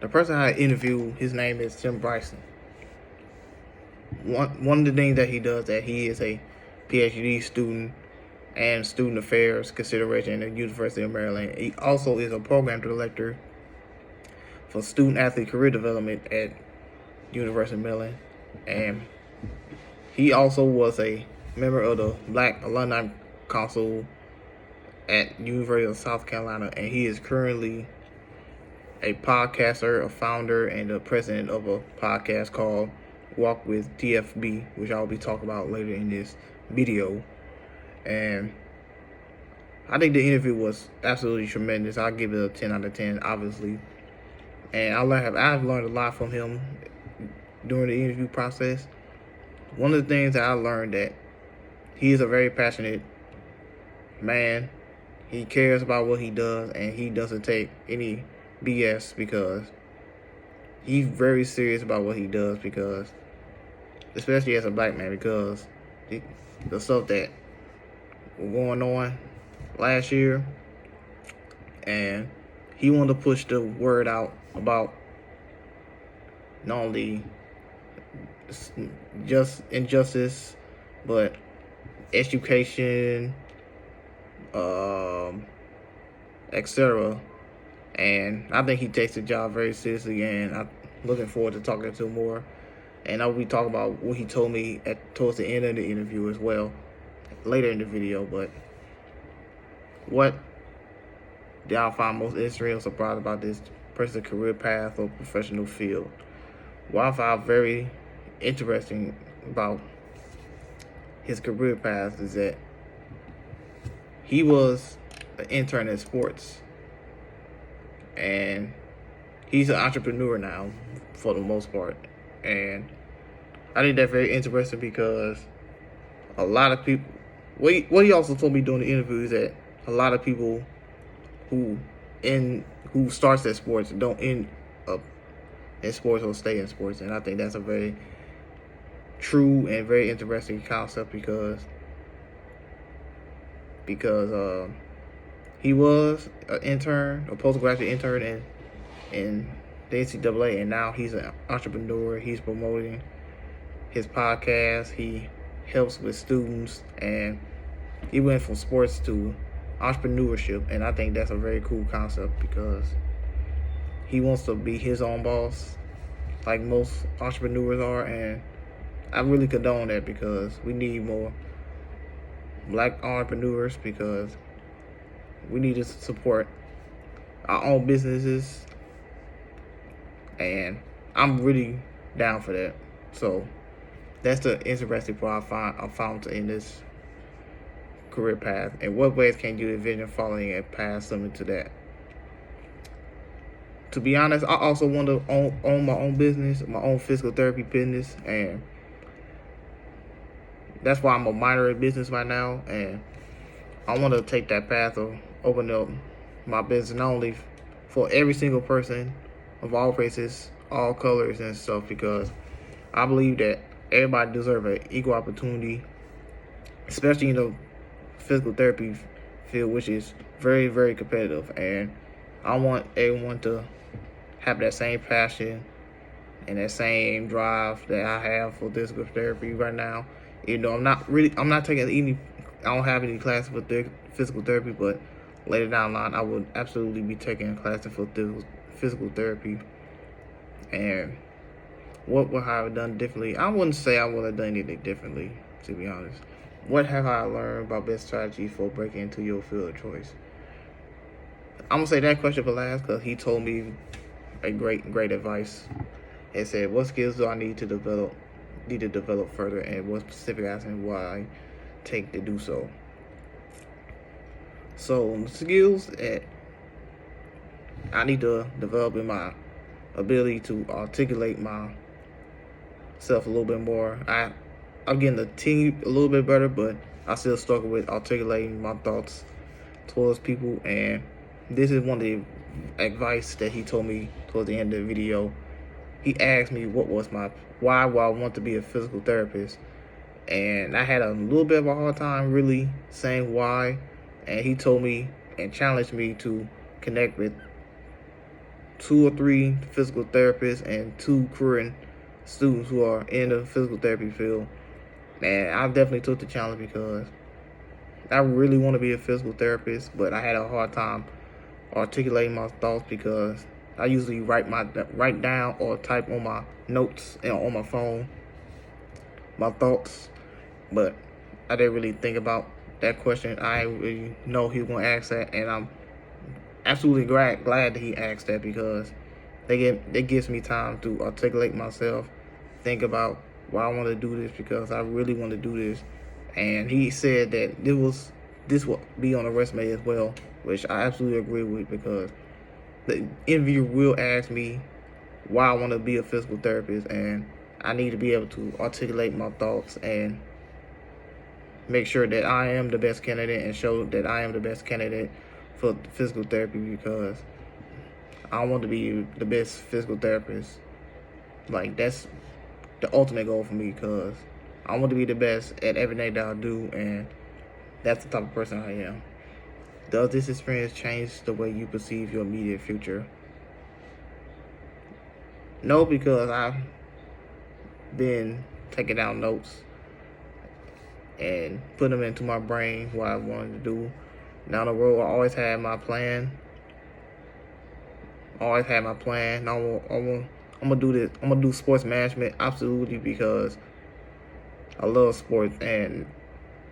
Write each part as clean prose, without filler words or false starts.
The person I interviewed, his name is Tim Bryson. One of the things that he does, that he is a PhD student and student affairs consideration at the University of Maryland. He also is a program director for student athlete career development at University of Maryland, and he also was a member of the Black Alumni Council at University of South Carolina, and he is currently a podcaster, a founder, and the president of a podcast called Walk with TFB, which I'll be talking about later in this video. And I think the interview was absolutely tremendous. I'll give it a 10 out of 10, obviously. And I've learned a lot from him during the interview process. One of the things that I learned, that he is a very passionate man. He cares about what he does, and he doesn't take any BS, because he's very serious about what he does, because especially as a black man, because the stuff that was going on last year, and he wanted to push the word out about not only just injustice, but education, etc. And I think he takes the job very seriously, and I'm looking forward to talking to him more. And I'll be talking about what he told me towards the end of the interview as well, later in the video. But what did I find most interesting or surprised about this person's career path or professional field? What I found very interesting about his career path is that he was an intern in sports, and he's an entrepreneur now for the most part. And I think that's very interesting, because a lot of people, what he also told me during the interview is that a lot of people who starts at sports don't end up in sports or stay in sports. And I think that's a very true and very interesting concept, because he was an intern, a postgraduate intern in the NCAA, and now he's an entrepreneur. He's promoting his podcast. He helps with students, and he went from sports to entrepreneurship. And I think that's a very cool concept, because he wants to be his own boss, like most entrepreneurs are. And I really condone that, because we need more black entrepreneurs, because we need to support our own businesses, and I'm really down for that. So that's the interesting part I found in this career path. And what ways can you envision following a path similar to that? To be honest, I also want to own my own business, my own physical therapy business, and that's why I'm a minor in business right now. And I want to take that path of opening up my business, not only for every single person of all races, all colors and stuff, because I believe that everybody deserves an equal opportunity, especially in the physical therapy field, which is very, very competitive. And I want everyone to have that same passion and that same drive that I have for physical therapy right now. You know, I'm not taking any, I don't have any classes for physical therapy, but later down the line, I would absolutely be taking classes for physical therapy. And what would I have done differently? I wouldn't say I would have done anything differently, to be honest. What have I learned about best strategies for breaking into your field of choice? I'm going to say that question for last, because he told me a great advice. It said, what skills do I need to develop further, and what specific actions will I take to do so? So skills that I need to develop in my ability to articulate myself a little bit more. I'm getting the team a little bit better, but I still struggle with articulating my thoughts towards people. And this is one of the advice that he told me towards the end of the video. He asked me why would I want to be a physical therapist, and I had a little bit of a hard time really saying why. And he told me and challenged me to connect with 2 or 3 physical therapists and 2 current students who are in the physical therapy field. And I definitely took the challenge because I really want to be a physical therapist, but I had a hard time articulating my thoughts because I usually write down or type on my notes and on my phone my thoughts, but I didn't really think about that question. I really know he was going to ask that, and I'm absolutely glad that he asked that because it gives me time to articulate myself, think about why I want to do this because I really want to do this. And he said that this will be on the resume as well, which I absolutely agree with because the interviewer will ask me why I want to be a physical therapist, and I need to be able to articulate my thoughts and make sure that I am the best candidate and show that I am the best candidate for physical therapy because I want to be the best physical therapist. Like, that's the ultimate goal for me because I want to be the best at everything that I do, and that's the type of person I am. Does this experience change the way you perceive your immediate future? No, because I've been taking down notes and putting them into my brain what I wanted to do. Down the road, I always had my plan. I'm gonna do this. I'm gonna do sports management absolutely because I love sports, and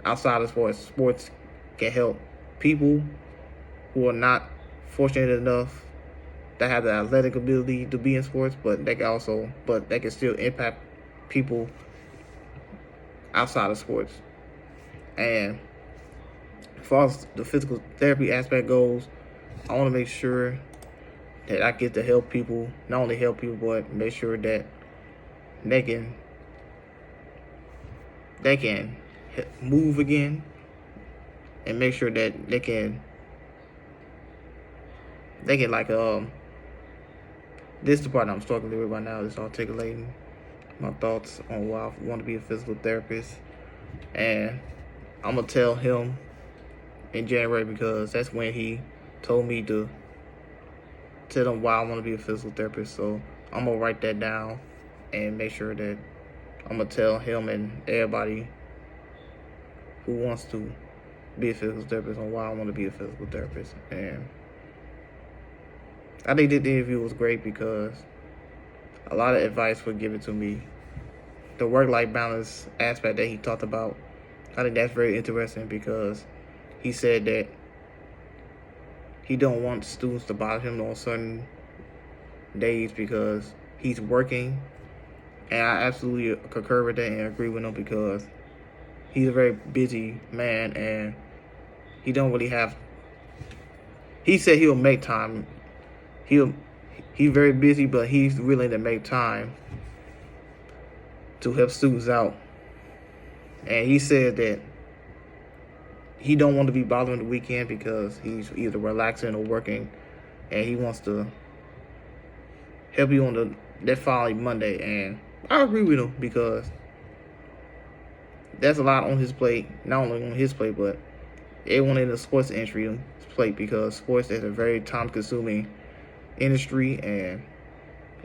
outside of sports can help people who are not fortunate enough that have the athletic ability to be in sports, but they can still impact people outside of sports. And as far as the physical therapy aspect goes, I want to make sure that I get to help people, not only help people, but make sure that they can move again, and make sure that they can like this is the part I'm struggling with right now, is articulating my thoughts on why I want to be a physical therapist. And I'm gonna tell him in January because that's when he told me to tell him why I want to be a physical therapist. So I'm gonna write that down and make sure that I'm gonna tell him and everybody who wants to be a physical therapist on why I want to be a physical therapist. And I think that the interview was great because a lot of advice was given to me. The work-life balance aspect that he talked about, I think that's very interesting because he said that he don't want students to bother him on certain days because he's working. And I absolutely concur with that and agree with him because he's a very busy man and he don't really have. He said he'll make time. He's very busy, but he's willing to make time to help students out. And he said that he don't want to be bothering the weekend because he's either relaxing or working, and he wants to help you on that following Monday. And I agree with him because that's a lot on his plate. Not only on his plate, but everyone in the sports industry's plate because sports is a very time-consuming industry, and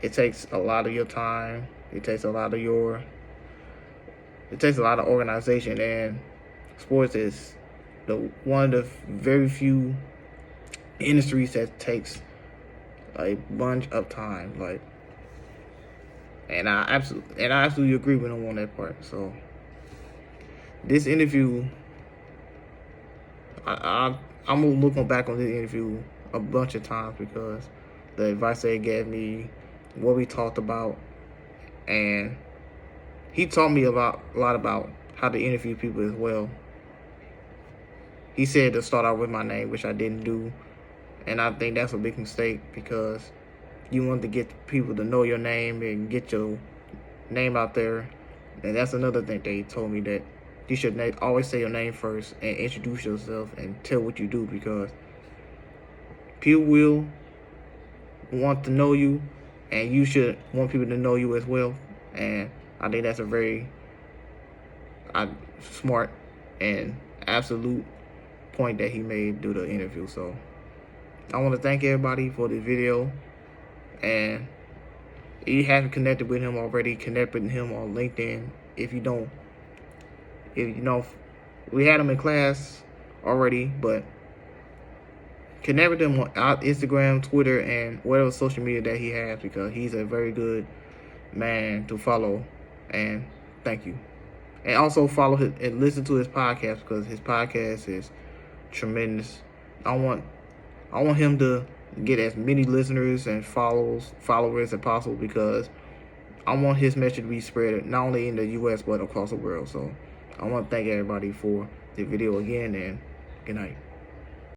it takes a lot of your time. It takes a lot of organization, and sports is one of the very few industries that takes a bunch of time. And I absolutely agree with him on that part. So this interview, I'm looking back on this interview a bunch of times because the advice they gave me, what we talked about, and he taught me a lot about how to interview people as well. He said to start out with my name, which I didn't do, and I think that's a big mistake because you want to get people to know your name and get your name out there. And that's another thing they told me, that you should always say your name first and introduce yourself and tell what you do because people will want to know you, and you should want people to know you as well. And I think that's a very smart and absolute point that he made through the interview. So I want to thank everybody for this video. And if you haven't connected with him already, connect with him on LinkedIn. If you don't, we had him in class already, but connect with him on Instagram, Twitter, and whatever social media that he has, because he's a very good man to follow. And thank you. And also follow his and listen to his podcast, because his podcast is tremendous. I want him to get as many listeners and followers as possible, because I want his message to be spread not only in the U.S. but across the world. So I want to thank everybody for the video again, and good night.